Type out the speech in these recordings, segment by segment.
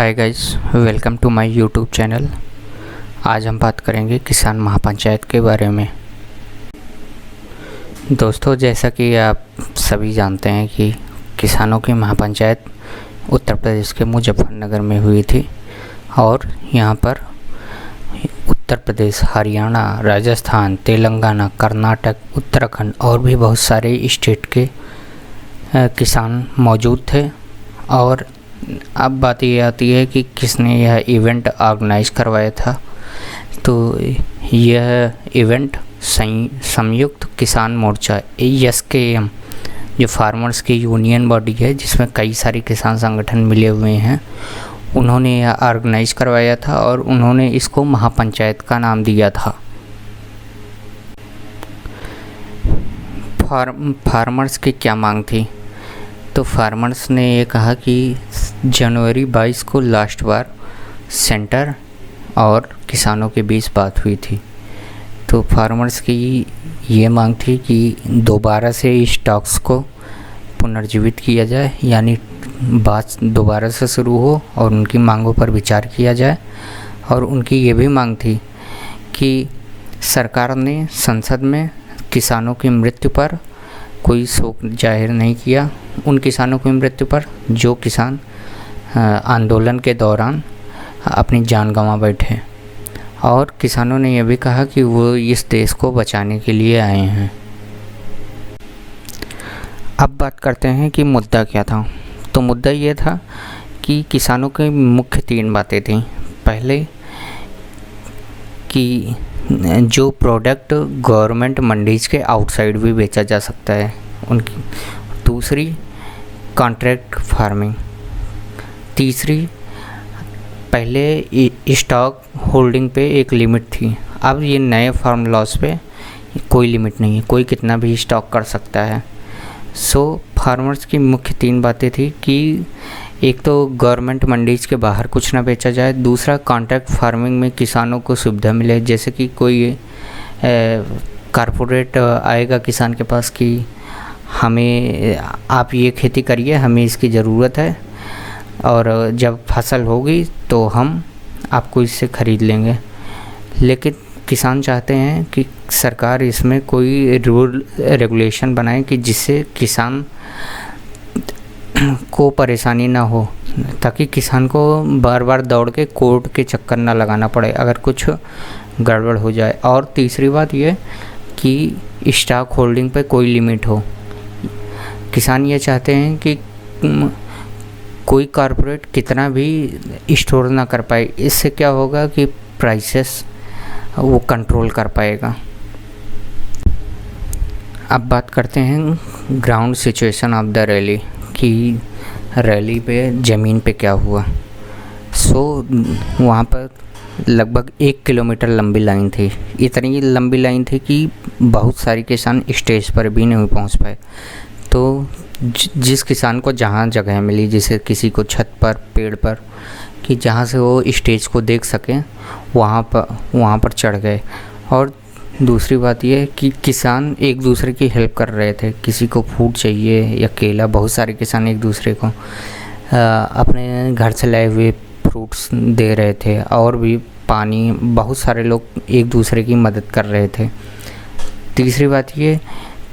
Hi guys, welcome to my YouTube channel. आज हम बात करेंगे किसान महापंचायत के बारे में। दोस्तों, जैसा कि आप सभी जानते हैं कि किसानों की महापंचायत उत्तर प्रदेश के मुजफ्फरनगर में हुई थी और यहाँ पर उत्तर प्रदेश, हरियाणा, राजस्थान, तेलंगाना, कर्नाटक, उत्तराखंड और भी बहुत सारे स्टेट के किसान मौजूद थे। और अब बात ये आती है कि किसने यह इवेंट ऑर्गेनाइज करवाया था। तो यह इवेंट संयुक्त किसान मोर्चा SKM, जो फार्मर्स की यूनियन बॉडी है जिसमें कई सारे किसान संगठन मिले हुए हैं, उन्होंने यह ऑर्गेनाइज करवाया था और उन्होंने इसको महापंचायत का नाम दिया था। फार्मर्स की क्या मांग थी? तो फार्मर्स ने ये कहा कि जनवरी 22 को लास्ट बार सेंटर और किसानों के बीच बात हुई थी। तो फार्मर्स की ये मांग थी कि दोबारा से स्टॉक्स को पुनर्जीवित किया जाए, यानी बात दोबारा से शुरू हो और उनकी मांगों पर विचार किया जाए। और उनकी ये भी मांग थी कि सरकार ने संसद में किसानों की मृत्यु पर कोई शोक जाहिर नहीं किया, उन किसानों की मृत्यु पर जो किसान आंदोलन के दौरान अपनी जान गंवा बैठे। और किसानों ने यह भी कहा कि वो इस देश को बचाने के लिए आए हैं। अब बात करते हैं कि मुद्दा क्या था। तो मुद्दा ये था कि किसानों की मुख्य 3 बातें थीं। पहले कि जो प्रोडक्ट गवर्नमेंट मंडीज़ के आउटसाइड भी बेचा जा सकता है उनकी। दूसरी, कॉन्ट्रैक्ट फार्मिंग। तीसरी, पहले स्टॉक होल्डिंग पे एक लिमिट थी, अब ये नए फार्म लॉस पे कोई लिमिट नहीं है, कोई कितना भी स्टॉक कर सकता है। फार्मर्स की मुख्य 3 बातें थी कि एक तो गवर्नमेंट मंडीज़ के बाहर कुछ ना बेचा जाए, दूसरा कॉन्ट्रैक्ट फार्मिंग में किसानों को सुविधा मिले, जैसे कि कोई कारपोरेट आएगा किसान के पास कि हमें आप ये खेती करिए, हमें इसकी ज़रूरत है और जब फसल होगी तो हम आपको इससे ख़रीद लेंगे। लेकिन किसान चाहते हैं कि सरकार इसमें कोई रूल रेगुलेशन बनाए कि जिससे किसान को परेशानी ना हो, ताकि किसान को बार बार दौड़ के कोर्ट के चक्कर ना लगाना पड़े अगर कुछ गड़बड़ हो जाए। और तीसरी बात ये कि स्टॉक होल्डिंग पे कोई लिमिट हो। किसान ये चाहते हैं कि कोई कॉरपोरेट कितना भी स्टोर ना कर पाए, इससे क्या होगा कि प्राइसेस वो कंट्रोल कर पाएगा। अब बात करते हैं ground situation of the rally, कि रैली पे ज़मीन पे क्या हुआ। वहाँ पर लगभग 1 किलोमीटर लंबी लाइन थी। इतनी लंबी लाइन थी कि बहुत सारे किसान स्टेज पर भी नहीं पहुँच पाए। तो जिस किसान को जहाँ जगह मिली, जैसे किसी को छत पर, पेड़ पर, कि जहाँ से वो स्टेज को देख सकें, वहाँ पर चढ़ गए। और दूसरी बात यह कि किसान एक दूसरे की हेल्प कर रहे थे। किसी को फूड चाहिए या केला, बहुत सारे किसान एक दूसरे को अपने घर से लाए हुए फ्रूट्स दे रहे थे, और भी पानी, बहुत सारे लोग एक दूसरे की मदद कर रहे थे। तीसरी बात ये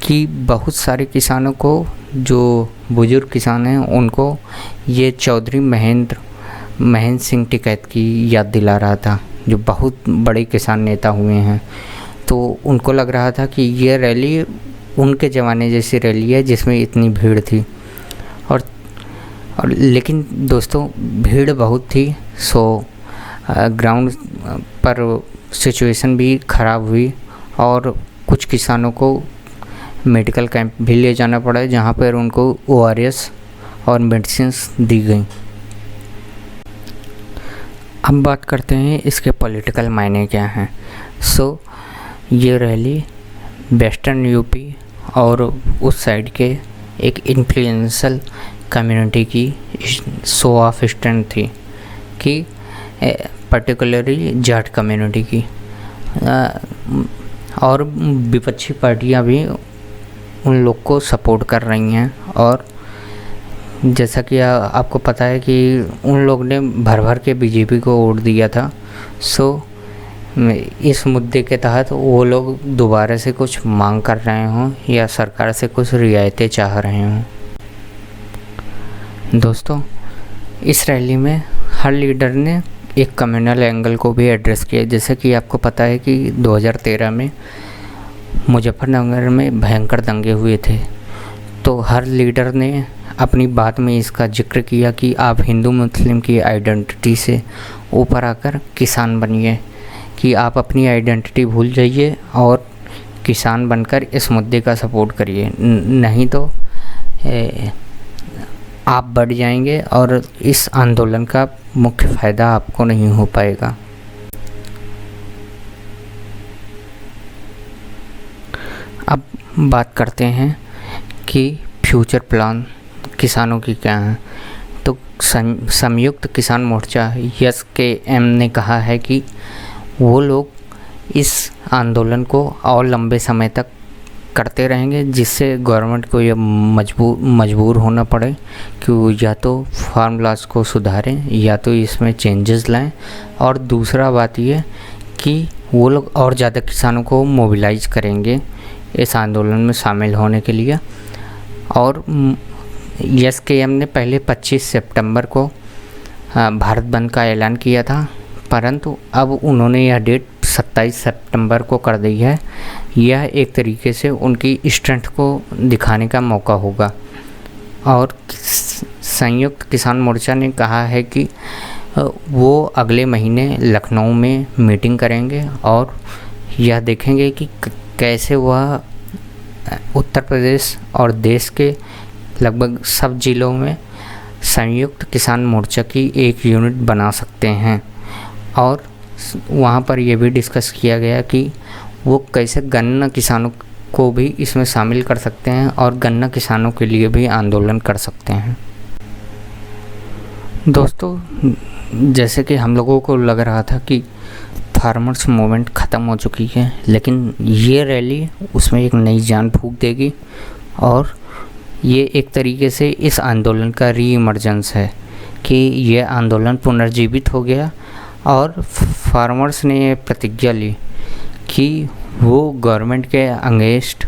कि बहुत सारे किसानों को, जो बुजुर्ग किसान हैं, उनको ये चौधरी महेंद्र सिंह टिकैत की याद दिला रहा था, जो बहुत बड़े किसान नेता हुए हैं। तो उनको लग रहा था कि ये रैली उनके ज़माने जैसी रैली है जिसमें इतनी भीड़ थी। और लेकिन दोस्तों, भीड़ बहुत थी। ग्राउंड पर सिचुएशन भी ख़राब हुई और कुछ किसानों को मेडिकल कैंप भी ले जाना पड़ा, जहाँ पर उनको ORS और मेडिसिन्स दी गई। अब बात करते हैं इसके पॉलिटिकल मायने क्या हैं। ये रैली वेस्टर्न यूपी और उस साइड के एक इन्फ्लुएंशियल कम्युनिटी की शो ऑफ स्ट्रेंथ थी, कि पर्टिकुलरली जाट कम्युनिटी की। और विपक्षी पार्टियां भी उन लोग को सपोर्ट कर रही हैं और जैसा कि आपको पता है कि उन लोग ने भर भर के बीजेपी को वोट दिया था। सो इस मुद्दे के तहत वो लोग दोबारा से कुछ मांग कर रहे हों या सरकार से कुछ रियायतें चाह रहे हों। दोस्तों, इस रैली में हर लीडर ने एक कम्युनल एंगल को भी एड्रेस किया। जैसे कि आपको पता है कि 2013 में मुजफ्फरनगर में भयंकर दंगे हुए थे, तो हर लीडर ने अपनी बात में इसका जिक्र किया कि आप हिंदू मुस्लिम की आइडेंटिटी से ऊपर आकर किसान बनिए, कि आप अपनी आइडेंटिटी भूल जाइए और किसान बनकर इस मुद्दे का सपोर्ट करिए, नहीं तो आप बढ़ जाएंगे और इस आंदोलन का मुख्य फ़ायदा आपको नहीं हो पाएगा। अब बात करते हैं कि फ्यूचर प्लान किसानों की क्या है। तो संयुक्त किसान मोर्चा SKM ने कहा है कि वो लोग इस आंदोलन को और लंबे समय तक करते रहेंगे, जिससे गवर्नमेंट को ये मजबूर होना पड़े कि या तो फार्म लॉज को सुधारें या तो इसमें चेंजेस लाएं। और दूसरा बात ये कि वो लोग और ज़्यादा किसानों को मोबिलाइज करेंगे इस आंदोलन में शामिल होने के लिए। और SKM ने पहले 25 सितंबर को भारत बंद का ऐलान किया था, परंतु अब उन्होंने यह डेट 27 सितंबर को कर दी है। यह एक तरीके से उनकी स्ट्रेंथ को दिखाने का मौका होगा। और संयुक्त किसान मोर्चा ने कहा है कि वो अगले महीने लखनऊ में मीटिंग करेंगे और यह देखेंगे कि कैसे वह उत्तर प्रदेश और देश के लगभग सब जिलों में संयुक्त किसान मोर्चा की एक यूनिट बना सकते हैं। और वहाँ पर यह भी डिस्कस किया गया कि वो कैसे गन्ना किसानों को भी इसमें शामिल कर सकते हैं और गन्ना किसानों के लिए भी आंदोलन कर सकते हैं। दोस्तों, जैसे कि हम लोगों को लग रहा था कि फार्मर्स मूवमेंट ख़त्म हो चुकी है, लेकिन ये रैली उसमें एक नई जान फूंक देगी और ये एक तरीके से इस आंदोलन का री इमर्जेंस है कि ये आंदोलन पुनर्जीवित हो गया। और फार्मर्स ने ये प्रतिज्ञा ली कि वो गवर्नमेंट के अगेंस्ट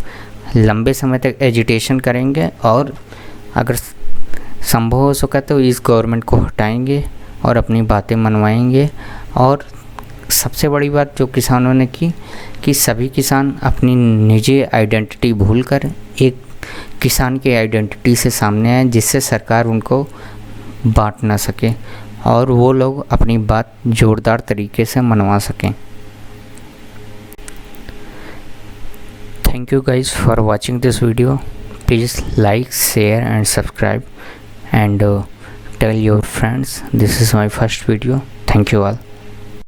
लंबे समय तक एजिटेशन करेंगे और अगर संभव हो सका तो इस गवर्नमेंट को हटाएंगे और अपनी बातें मनवाएंगे। और सबसे बड़ी बात जो किसानों ने की कि सभी किसान अपनी निजी आइडेंटिटी भूलकर एक किसान की आइडेंटिटी से सामने आए, जिससे सरकार उनको बांट ना सके और वो लोग अपनी बात जोरदार तरीके से मनवा सकें। Thank you guys for watching this video. Please like, share and subscribe and tell your friends. This is my first video. Thank you all.